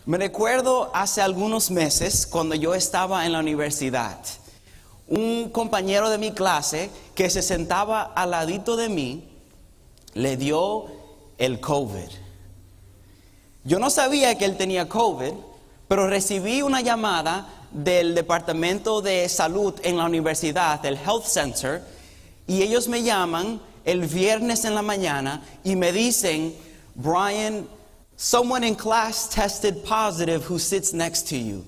Me recuerdo hace algunos meses cuando yo estaba en la universidad. Un compañero de mi clase que se sentaba al ladito de mí le dio el COVID. Yo no sabía que él tenía COVID, pero recibí una llamada del departamento de salud en la universidad, del Health Center, y ellos me llaman el viernes en la mañana y me dicen, Brian, someone in class tested positive who sits next to you.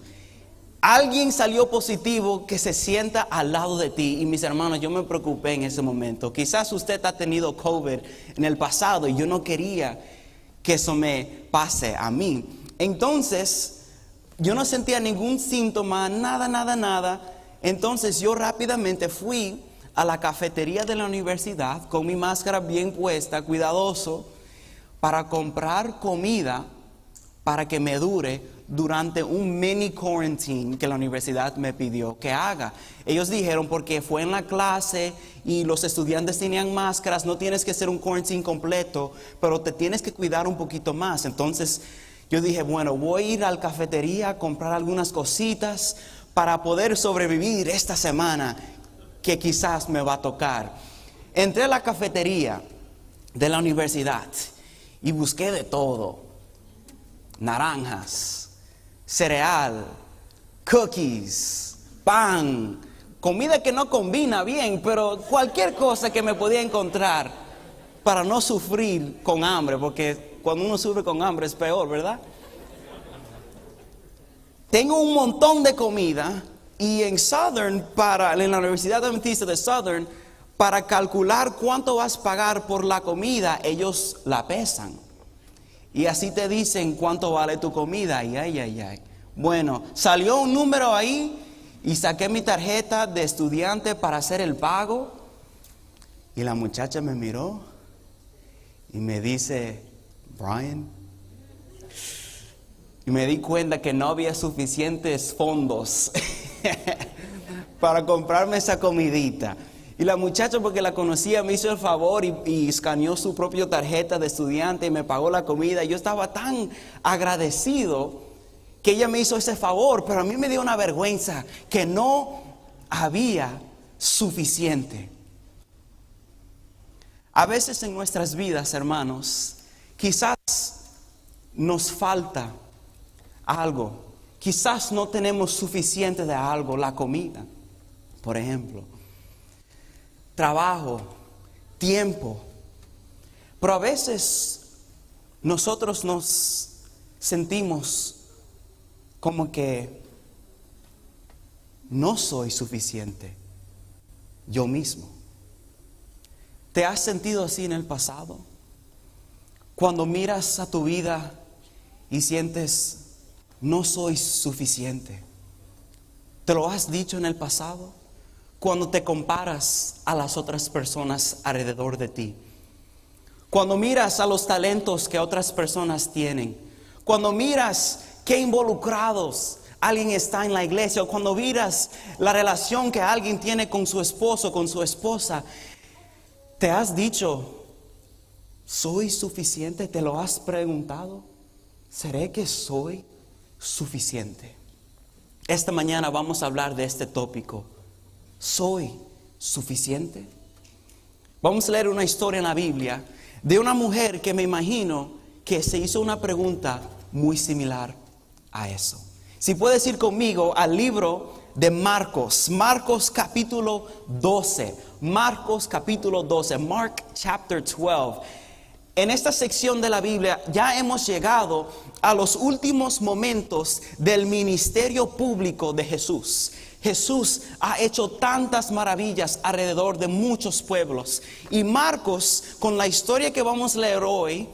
Alguien salió positivo que se sienta al lado de ti. Y mis hermanos, yo me preocupé en ese momento. Quizás usted ha tenido COVID en el pasado y yo no quería que eso me pase a mí. Entonces, yo no sentía ningún síntoma, nada. Entonces, yo rápidamente fui a la cafetería de la universidad con mi máscara bien puesta, cuidadoso, para comprar comida para que me dure durante un mini quarantine que la universidad me pidió que haga. Ellos dijeron, porque fue en la clase y los estudiantes tenían máscaras, no tienes que hacer un quarantine completo, pero te tienes que cuidar un poquito más. Entonces yo dije, bueno, voy a ir a la cafetería a comprar algunas cositas para poder sobrevivir esta semana que quizás me va a tocar. Entré a la cafetería de la universidad y busqué de todo: naranjas, cereal, cookies, pan, comida que no combina bien, pero cualquier cosa que me podía encontrar para no sufrir con hambre, porque cuando uno sufre con hambre es peor, ¿verdad? Tengo un montón de comida y en la Universidad Adventista de Southern, para calcular cuánto vas a pagar por la comida, ellos la pesan. Y así te dicen cuánto vale tu comida. Y ay. Bueno, salió un número ahí y saqué mi tarjeta de estudiante para hacer el pago. Y la muchacha me miró y me dice, Brian. Y me di cuenta que no había suficientes fondos para comprarme esa comidita. Y la muchacha, porque la conocía, me hizo el favor y escaneó su propia tarjeta de estudiante y me pagó la comida. Yo estaba tan agradecido que ella me hizo ese favor, pero a mí me dio una vergüenza que no había suficiente. A veces en nuestras vidas, hermanos, quizás nos falta algo. Quizás no tenemos suficiente de algo, la comida, por ejemplo. Trabajo, tiempo. Pero a veces nosotros nos sentimos como que no soy suficiente yo mismo. ¿Te has sentido así en el pasado? Cuando miras a tu vida y sientes, no soy suficiente. ¿Te lo has dicho en el pasado? Cuando te comparas a las otras personas alrededor de ti. Cuando miras a los talentos que otras personas tienen. Cuando miras qué involucrados alguien está en la iglesia. O cuando miras la relación que alguien tiene con su esposo, con su esposa. ¿Te has dicho, soy suficiente? ¿Te lo has preguntado? ¿Seré que soy suficiente? Esta mañana vamos a hablar de este tópico. ¿Soy suficiente? Vamos a leer una historia en la Biblia de una mujer que me imagino que se hizo una pregunta muy similar a eso. Si puedes ir conmigo al libro de Marcos capítulo 12. Marcos capítulo 12, Mark chapter 12. En esta sección de la Biblia ya hemos llegado a los últimos momentos del ministerio público de Jesús. Jesús ha hecho tantas maravillas alrededor de muchos pueblos. Y Marcos, con la historia que vamos a leer hoy,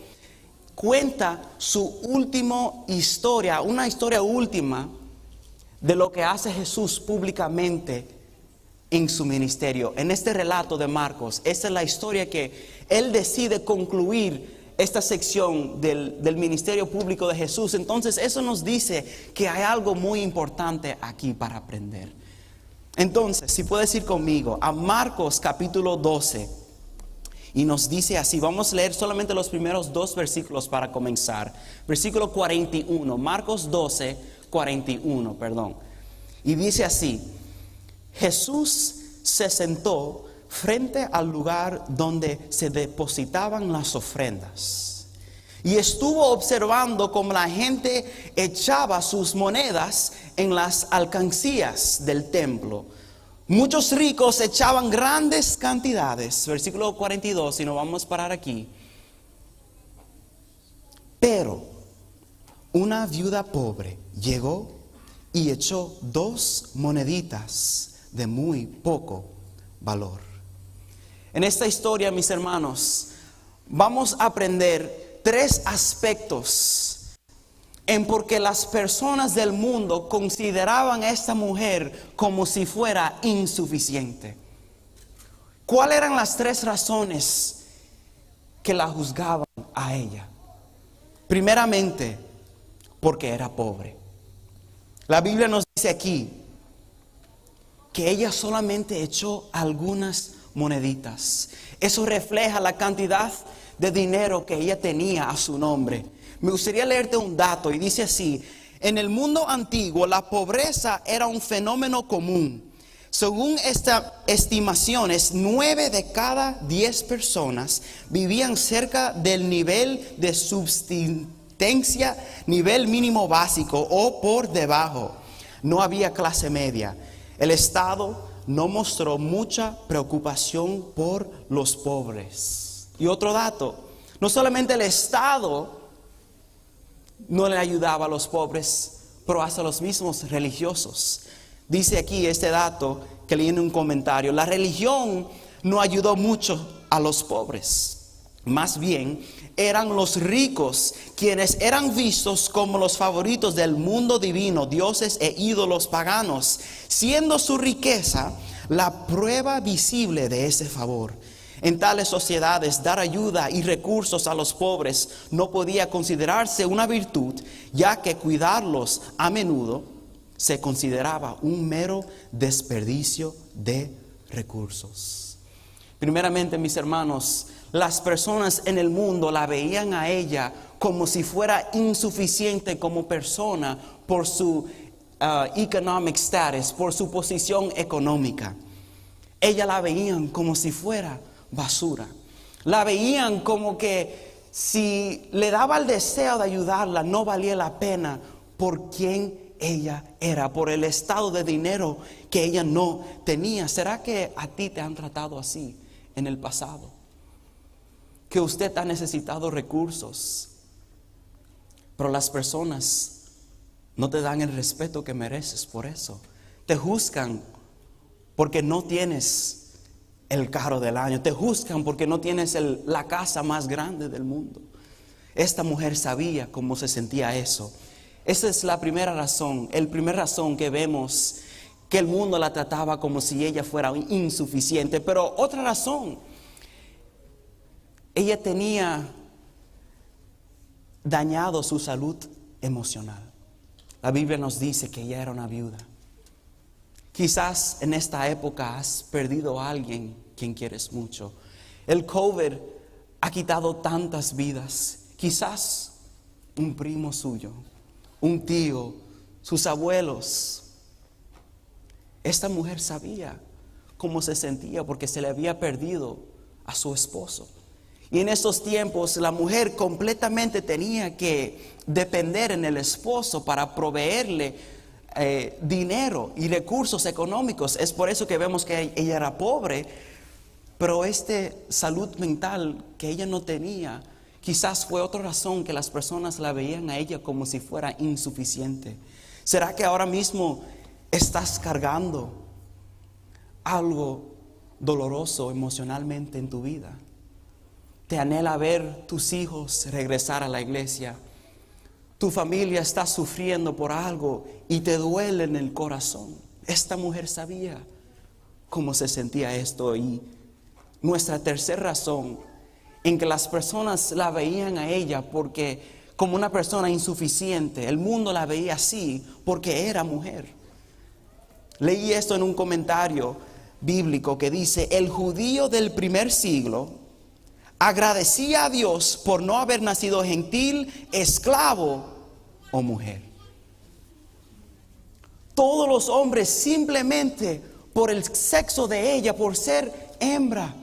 cuenta su última historia, una historia última de lo que hace Jesús públicamente en su ministerio. En este relato de Marcos, esa es la historia que él decide concluir esta sección del ministerio público de Jesús. Entonces eso nos dice que hay algo muy importante aquí para aprender. Entonces, si puedes ir conmigo a Marcos capítulo 12. Y nos dice así, vamos a leer solamente los primeros 2 versículos para comenzar. Versículo 41, Marcos 12, 41, perdón. Y dice así: Jesús se sentó frente al lugar donde se depositaban las ofrendas. Y estuvo observando cómo la gente echaba sus monedas en las alcancías del templo. Muchos ricos echaban grandes cantidades. Versículo 42, y nos vamos a parar aquí. Pero una viuda pobre llegó y echó 2 moneditas de muy poco valor. En esta historia, mis hermanos, vamos a aprender 3 aspectos en por qué las personas del mundo consideraban a esta mujer como si fuera insuficiente. ¿Cuáles eran las 3 razones que la juzgaban a ella? Primeramente, porque era pobre. La Biblia nos dice aquí que ella solamente echó algunas moneditas. Eso refleja la cantidad de dinero que ella tenía a su nombre. Me gustaría leerte un dato y dice así: en el mundo antiguo la pobreza era un fenómeno común. Según estas estimaciones, 9 de cada 10 personas vivían cerca del nivel de subsistencia, nivel mínimo básico o por debajo. No había clase media. El Estado no mostró mucha preocupación por los pobres. Y otro dato, no solamente el Estado no le ayudaba a los pobres, pero hasta los mismos religiosos. Dice aquí este dato que leí en un comentario: la religión no ayudó mucho a los pobres. Más bien, eran los ricos quienes eran vistos como los favoritos del mundo divino, dioses e ídolos paganos, siendo su riqueza la prueba visible de ese favor. En tales sociedades, dar ayuda y recursos a los pobres no podía considerarse una virtud, ya que cuidarlos a menudo se consideraba un mero desperdicio de recursos. Primeramente, mis hermanos, las personas en el mundo la veían a ella como si fuera insuficiente como persona por su economic status, por su posición económica. Ella la veían como si fuera basura. La veían como que si le daba el deseo de ayudarla, no valía la pena por quien ella era, por el estado de dinero que ella no tenía. ¿Será que a ti te han tratado así en el pasado? Que usted ha necesitado recursos, pero las personas no te dan el respeto que mereces por eso. Te juzgan porque no tienes el carro del año. Te juzgan porque no tienes la casa más grande del mundo. Esta mujer sabía cómo se sentía eso. Esa es la primera razón, razón que vemos que el mundo la trataba como si ella fuera insuficiente. Pero otra razón, ella tenía dañado su salud emocional. La Biblia nos dice que ella era una viuda. Quizás en esta época has perdido a alguien quien quieres mucho. El COVID ha quitado tantas vidas. Quizás un primo suyo, un tío, sus abuelos. Esta mujer sabía cómo se sentía porque se le había perdido a su esposo. Y en esos tiempos la mujer completamente tenía que depender en el esposo para proveerle dinero y recursos económicos. Es por eso que vemos que ella era pobre, pero salud mental que ella no tenía, quizás fue otra razón que las personas la veían a ella como si fuera insuficiente. ¿Será que ahora mismo estás cargando algo doloroso emocionalmente en tu vida? ¿Te anhela ver tus hijos regresar a la iglesia? Tu familia está sufriendo por algo y te duele en el corazón. Esta mujer sabía cómo se sentía esto. Y nuestra tercera razón en que las personas la veían a ella porque como una persona insuficiente, el mundo la veía así porque era mujer. Leí esto en un comentario bíblico que dice: el judío del primer siglo Agradecía a Dios por no haber nacido gentil, esclavo o mujer. Todos los hombres simplemente por el sexo de ella, por ser hembra,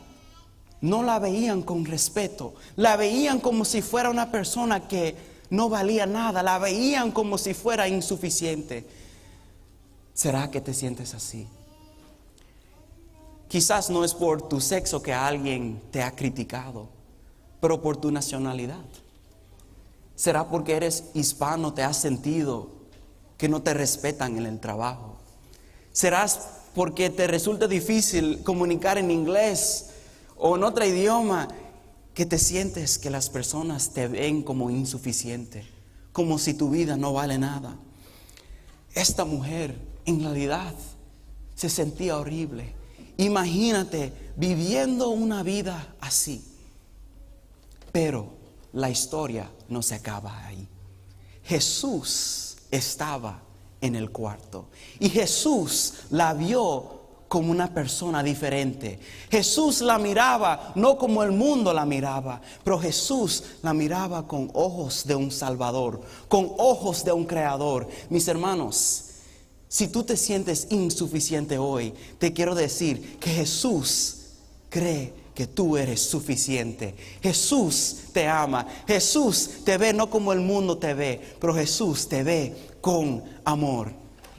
no la veían con respeto. La veían como si fuera una persona que no valía nada. La veían como si fuera insuficiente. ¿Será que te sientes así? Quizás no es por tu sexo que alguien te ha criticado, pero por tu nacionalidad. ¿Será porque eres hispano te has sentido que no te respetan en el trabajo? ¿Será porque te resulta difícil comunicar en inglés o en otro idioma, que te sientes que las personas te ven como insuficiente, como si tu vida no vale nada? Esta mujer en realidad se sentía horrible. Imagínate viviendo una vida así. Pero la historia no se acaba ahí. Jesús estaba en el cuarto y Jesús la vio como una persona diferente. Jesús la miraba no como el mundo la miraba, pero Jesús la miraba con ojos de un Salvador, con ojos de un Creador. Mis hermanos, si tú te sientes insuficiente hoy, te quiero decir que Jesús cree que tú eres suficiente. Jesús te ama. Jesús te ve no como el mundo te ve, pero Jesús te ve con amor.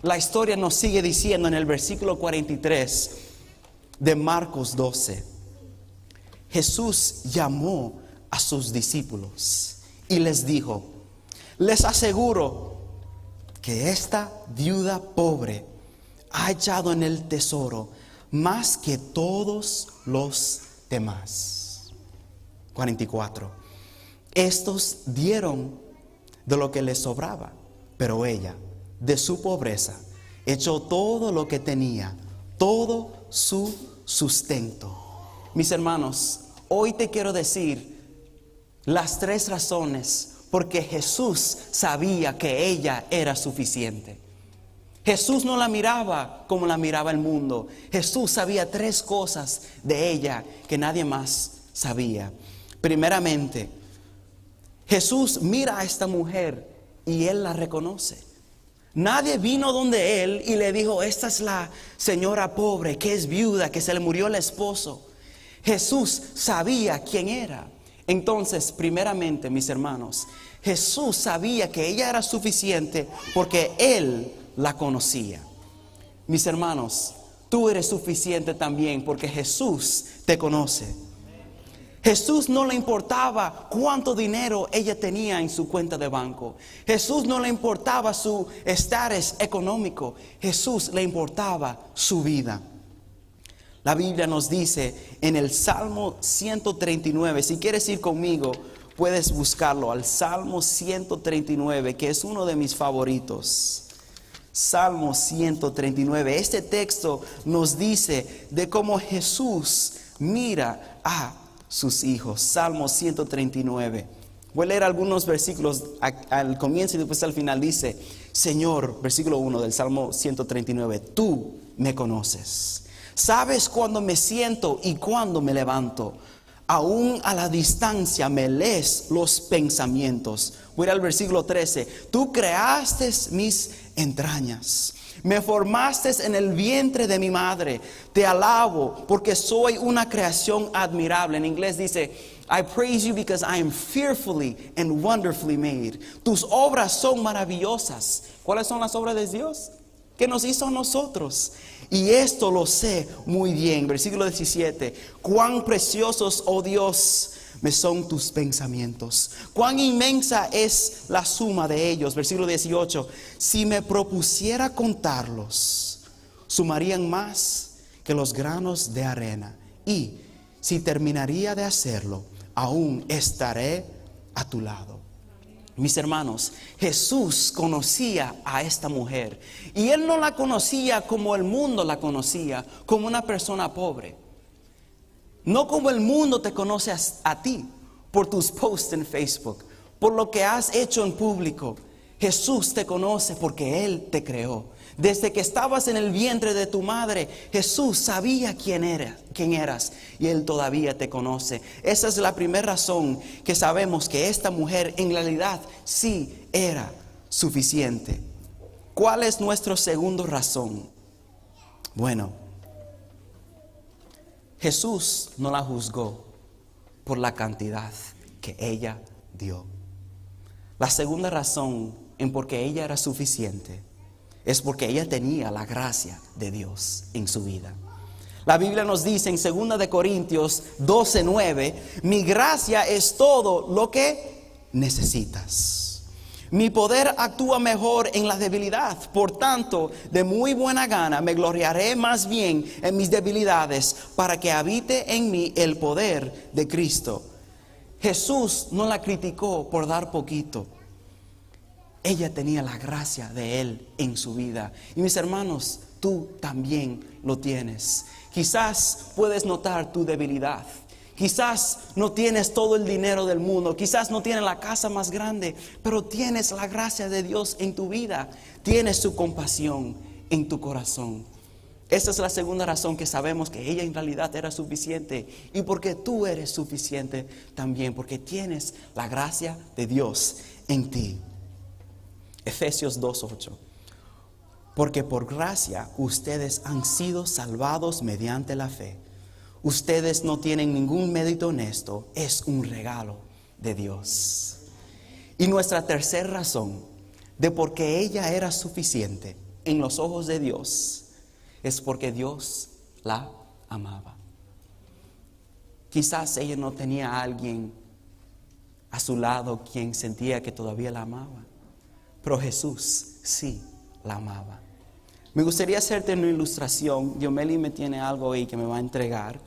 La historia nos sigue diciendo en el versículo 43 de Marcos 12. Jesús llamó a sus discípulos y les dijo: les aseguro que esta viuda pobre ha echado en el tesoro más que todos los demás. 44. Estos dieron de lo que les sobraba, pero ella, de su pobreza, echó todo lo que tenía, todo su sustento. Mis hermanos, hoy te quiero decir las 3 razones porque Jesús sabía que ella era suficiente. Jesús no la miraba como la miraba el mundo. Jesús sabía 3 cosas de ella que nadie más sabía. Primeramente, Jesús mira a esta mujer y Él la reconoce. Nadie vino donde Él y le dijo: esta es la señora pobre que es viuda, que se le murió el esposo. Jesús sabía quién era. Entonces, primeramente, mis hermanos, Jesús sabía que ella era suficiente porque Él la conocía. Mis hermanos, tú eres suficiente también porque Jesús te conoce. Jesús no le importaba cuánto dinero ella tenía en su cuenta de banco. Jesús no le importaba su estatus económico. Jesús le importaba su vida. La Biblia nos dice en el Salmo 139, si quieres ir conmigo, puedes buscarlo, al Salmo 139, que es uno de mis favoritos. Salmo 139, este texto nos dice de cómo Jesús mira a sus hijos. Salmo 139. Voy a leer algunos versículos al comienzo y después al final. Dice: Señor, versículo 1 del Salmo 139, tú me conoces. Sabes cuándo me siento y cuándo me levanto. Aún a la distancia me lees los pensamientos. Voy al versículo 13. Tú creaste mis entrañas. Me formaste en el vientre de mi madre. Te alabo porque soy una creación admirable. En inglés dice: I praise you because I am fearfully and wonderfully made. Tus obras son maravillosas. ¿Cuáles son las obras de Dios? Que nos hizo a nosotros. Y esto lo sé muy bien. Versículo 17. Cuán preciosos, oh Dios, me son tus pensamientos. Cuán inmensa es la suma de ellos. Versículo 18. Si me propusiera contarlos, sumarían más que los granos de arena. Y si terminaría de hacerlo, aún estaré a tu lado. Mis hermanos, Jesús conocía a esta mujer. Y Él no la conocía como el mundo la conocía, como una persona pobre. No como el mundo te conoce a ti, por tus posts en Facebook, por lo que has hecho en público. Jesús te conoce porque Él te creó. Desde que estabas en el vientre de tu madre, Jesús sabía quién eras y Él todavía te conoce. Esa es la primera razón que sabemos que esta mujer en realidad sí era suficiente. ¿Cuál es nuestra segunda razón? Bueno, Jesús no la juzgó por la cantidad que ella dio. La segunda razón en por qué ella era suficiente es porque ella tenía la gracia de Dios en su vida. La Biblia nos dice en 2 de Corintios 12:9, mi gracia es todo lo que necesitas. Mi poder actúa mejor en la debilidad. Por tanto, de muy buena gana me gloriaré más bien en mis debilidades para que habite en mí el poder de Cristo. Jesús no la criticó por dar poquito. Ella tenía la gracia de Él en su vida. Y mis hermanos, tú también lo tienes. Quizás puedes notar tu debilidad. Quizás no tienes todo el dinero del mundo. Quizás no tienes la casa más grande. Pero tienes la gracia de Dios en tu vida. Tienes su compasión en tu corazón. Esa es la segunda razón que sabemos que ella en realidad era suficiente. Y porque tú eres suficiente también. Porque tienes la gracia de Dios en ti. Efesios 2:8. Porque por gracia ustedes han sido salvados mediante la fe. Ustedes no tienen ningún mérito en esto, es un regalo de Dios. Y nuestra tercera razón de por qué ella era suficiente en los ojos de Dios es porque Dios la amaba. Quizás ella no tenía a alguien a su lado quien sentía que todavía la amaba. Pero Jesús sí la amaba. Me gustaría hacerte una ilustración. Yomeli me tiene algo ahí que me va a entregar.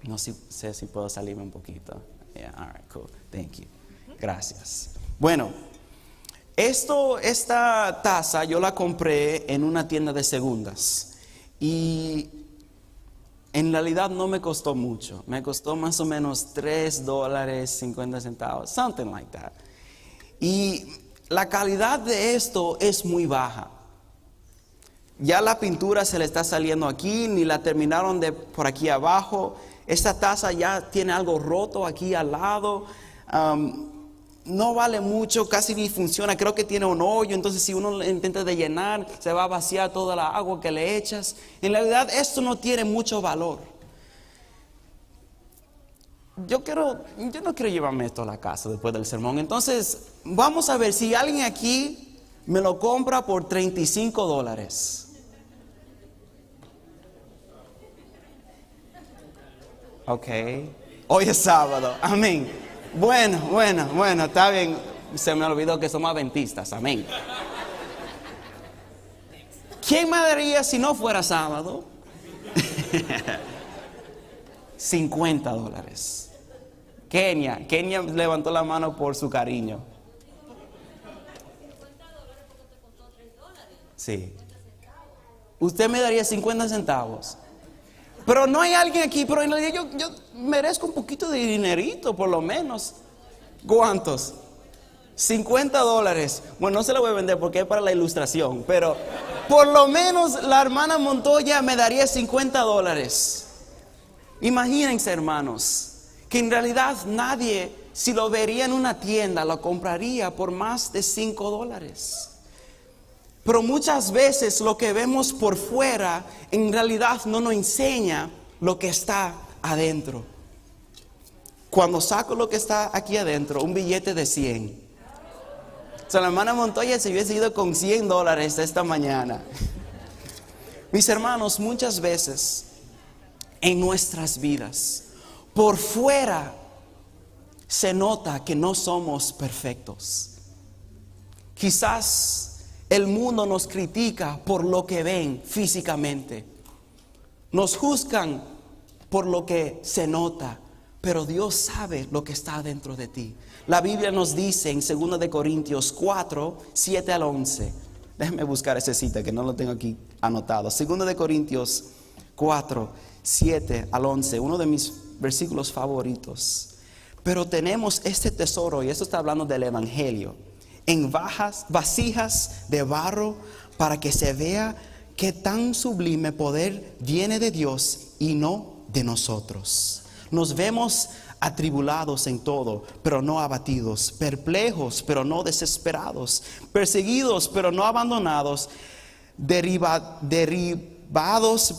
No sé si puedo salirme un poquito. Yeah, all right, cool. Thank you. Gracias. Bueno, esta taza yo la compré en una tienda de segundas. Y en realidad no me costó mucho. Me costó más o menos $3.50, something like that. Y la calidad de esto es muy baja. Ya la pintura se le está saliendo aquí, ni la terminaron de por aquí abajo. Esta taza ya tiene algo roto aquí al lado. No vale mucho, casi ni funciona. Creo que tiene un hoyo, entonces si uno intenta de llenar, se va a vaciar toda la agua que le echas. En realidad esto no tiene mucho valor. Yo no quiero llevarme esto a la casa después del sermón. Entonces, vamos a ver si alguien aquí me lo compra por $35. Ok. Hoy es sábado. Amén. Bueno, está bien. Se me olvidó que somos adventistas. Amén. ¿Quién me daría si no fuera sábado? $50. Kenia levantó la mano por su cariño. Sí. Usted me daría 50 centavos. Pero no hay alguien aquí, pero en realidad yo merezco un poquito de dinerito, por lo menos. ¿Cuántos? $50. Bueno, no se lo voy a vender porque es para la ilustración, pero por lo menos la hermana Montoya me daría $50. Imagínense, hermanos, que en realidad nadie, si lo vería en una tienda, lo compraría por más de $5. Pero muchas veces lo que vemos por fuera en realidad no nos enseña lo que está adentro. Cuando saco lo que está aquí adentro, un billete de 100. O sea, la hermana Montoya se hubiese ido con $100 esta mañana. Mis hermanos, muchas veces en nuestras vidas, por fuera se nota que no somos perfectos. Quizás el mundo nos critica por lo que ven físicamente. Nos juzgan por lo que se nota, pero Dios sabe lo que está dentro de ti. La Biblia nos dice en 2 de Corintios 4, 7 al 11. Déjenme buscar esa cita que no lo tengo aquí anotado. 2 de Corintios 4, 7 al 11, uno de mis versículos favoritos. Pero tenemos este tesoro, y esto está hablando del Evangelio, en vasijas de barro, para que se vea que tan sublime poder viene de Dios y no de nosotros. Nos vemos atribulados en todo, pero no abatidos, perplejos, pero no desesperados, perseguidos, pero no abandonados, derribados,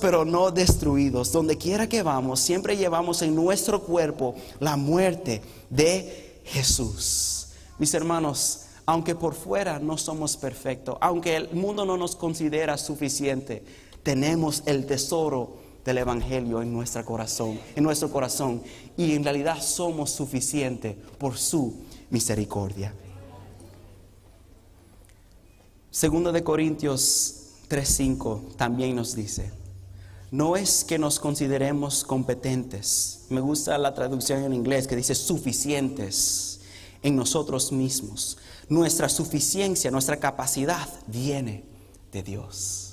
pero no destruidos. Donde quiera que vamos, siempre llevamos en nuestro cuerpo la muerte de Jesús. Mis hermanos, aunque por fuera no somos perfectos, aunque el mundo no nos considera suficiente, tenemos el tesoro del Evangelio en nuestro corazón, y en realidad somos suficientes por su misericordia. Segundo de Corintios 3:5 también nos dice: no es que nos consideremos competentes. Me gusta la traducción en inglés que dice suficientes en nosotros mismos. Nuestra suficiencia, nuestra capacidad viene de Dios.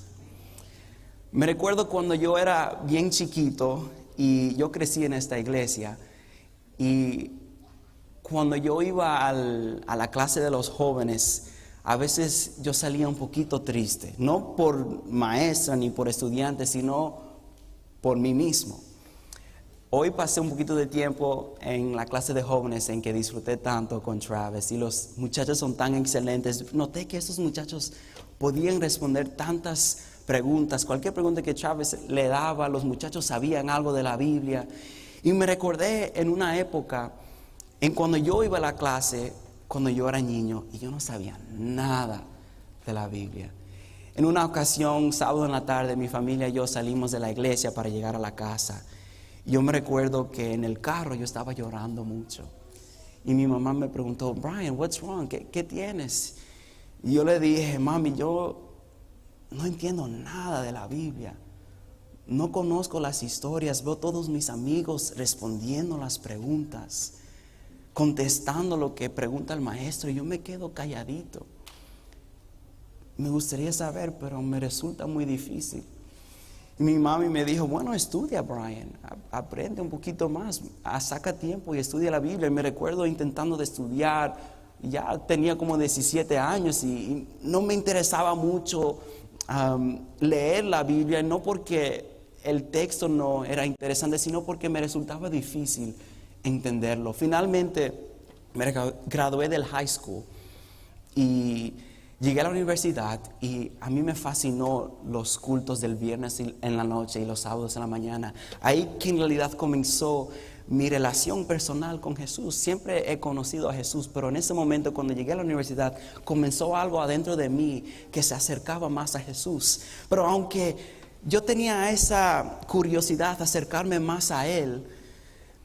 Me recuerdo cuando yo era bien chiquito y yo crecí en esta iglesia, y cuando yo iba a la clase de los jóvenes, a veces yo salía un poquito triste, no por maestra ni por estudiantes, sino por mí mismo. Hoy pasé un poquito de tiempo en la clase de jóvenes en que disfruté tanto con Travis, y los muchachos son tan excelentes. Noté que estos muchachos podían responder tantas preguntas. Cualquier pregunta que Travis le daba, los muchachos sabían algo de la Biblia. Y me recordé en una época en cuando yo iba a la clase, cuando yo era niño, y yo no sabía nada de la Biblia. En una ocasión, sábado en la tarde, mi familia y yo salimos de la iglesia para llegar a la casa. Yo me recuerdo que en el carro yo estaba llorando mucho. Y mi mamá me preguntó: Brian, what's wrong? ¿Qué tienes? Y yo le dije: mami, yo no entiendo nada de la Biblia. No conozco las historias. Veo todos mis amigos respondiendo las preguntas, contestando lo que pregunta el maestro, y yo me quedo calladito. Me gustaría saber, pero me resulta muy difícil. Y mi mami me dijo: bueno, estudia, Brian, aprende un poquito más, saca tiempo y estudia la Biblia. Y me recuerdo intentando de estudiar, ya tenía como 17 años y no me interesaba mucho leer la Biblia, no porque el texto no era interesante, sino porque me resultaba difícil entenderlo. Finalmente me gradué del high school y llegué a la universidad, y a mí me fascinó los cultos del viernes en la noche y los sábados en la mañana. Ahí que en realidad comenzó mi relación personal con Jesús. Siempre he conocido a Jesús, pero en ese momento, cuando llegué a la universidad, comenzó algo adentro de mí que se acercaba más a Jesús. Pero aunque yo tenía esa curiosidad de acercarme más a Él,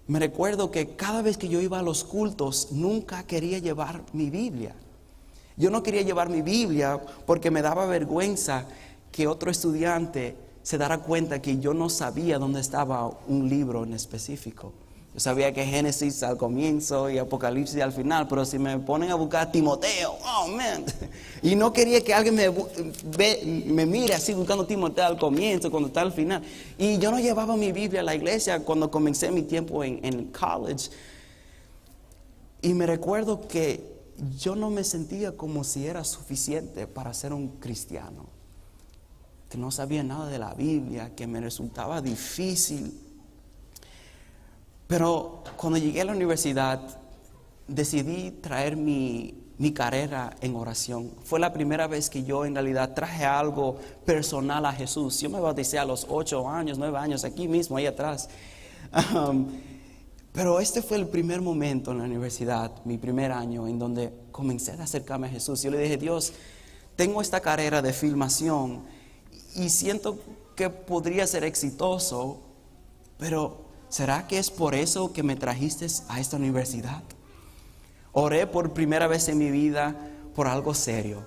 me recuerdo que cada vez que yo iba a los cultos, nunca quería llevar mi Biblia. Yo no quería llevar mi Biblia porque me daba vergüenza que otro estudiante se diera cuenta que yo no sabía dónde estaba un libro en específico. Yo sabía que Génesis al comienzo y Apocalipsis al final, pero si me ponen a buscar Timoteo, oh man, y no quería que alguien me mire así buscando Timoteo al comienzo, cuando está al final. Y yo no llevaba mi Biblia a la iglesia cuando comencé mi tiempo en college. Y me recuerdo que yo no me sentía como si era suficiente para ser un cristiano, que no sabía nada de la Biblia, que me resultaba difícil. Pero cuando llegué a la universidad, decidí traer mi carrera en oración. Fue la primera vez que yo en realidad traje algo personal a Jesús. Yo me bauticé a los 8 años, 9 años, aquí mismo, ahí atrás. Pero este fue el primer momento en la universidad, mi primer año, en donde comencé a acercarme a Jesús. Yo le dije: Dios, tengo esta carrera de filmación y siento que podría ser exitoso, pero ¿será que es por eso que me trajiste a esta universidad? Oré por primera vez en mi vida por algo serio.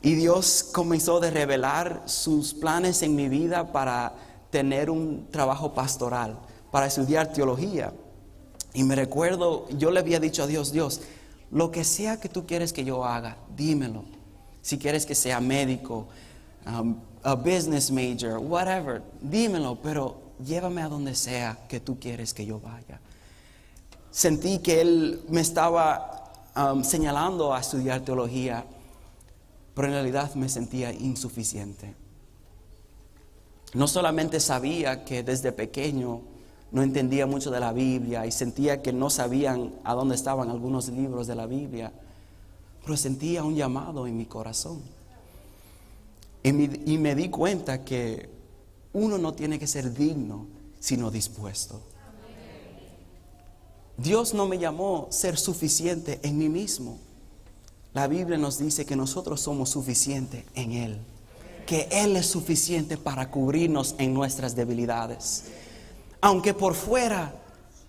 Y Dios comenzó a revelar sus planes en mi vida para tener un trabajo pastoral, para estudiar teología. Y me recuerdo, yo le había dicho a Dios: Dios, lo que sea que tú quieres que yo haga, dímelo. Si quieres que sea médico, a business major, whatever, dímelo, pero llévame a donde sea que tú quieres que yo vaya. Sentí que Él me estaba señalando a estudiar teología, pero en realidad me sentía insuficiente. No solamente sabía que desde pequeño no entendía mucho de la Biblia y sentía que no sabían a dónde estaban algunos libros de la Biblia, pero sentía un llamado en mi corazón. Y me di cuenta que uno no tiene que ser digno, sino dispuesto. Dios no me llamó a ser suficiente en mí mismo. La Biblia nos dice que nosotros somos suficientes en Él, que Él es suficiente para cubrirnos en nuestras debilidades. Aunque por fuera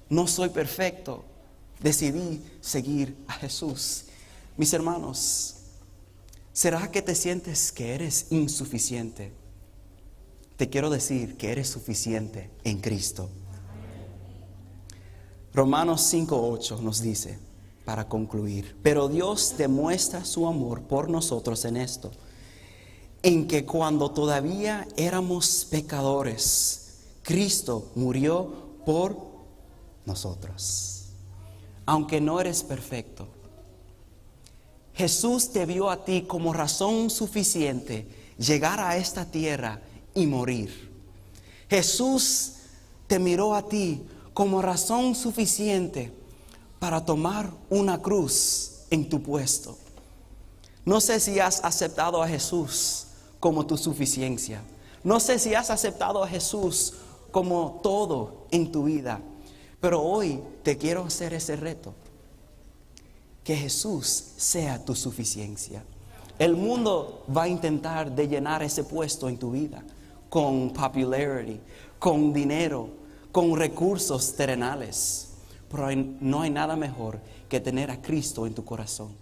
no soy perfecto, decidí seguir a Jesús. Mis hermanos, ¿será que te sientes que eres insuficiente? Te quiero decir que eres suficiente en Cristo. Romanos 5:8 nos dice, para concluir, pero Dios demuestra su amor por nosotros en esto, en que cuando todavía éramos pecadores, Cristo murió por nosotros. Aunque no eres perfecto, Jesús te vio a ti como razón suficiente llegar a esta tierra y morir. Jesús te miró a ti como razón suficiente para tomar una cruz en tu puesto. No sé si has aceptado a Jesús como tu suficiencia. No sé si has aceptado a Jesús como todo en tu vida. Pero hoy te quiero hacer ese reto. Que Jesús sea tu suficiencia. El mundo va a intentar de llenar ese puesto en tu vida con popularity, con dinero, con recursos terrenales. Pero no hay nada mejor que tener a Cristo en tu corazón.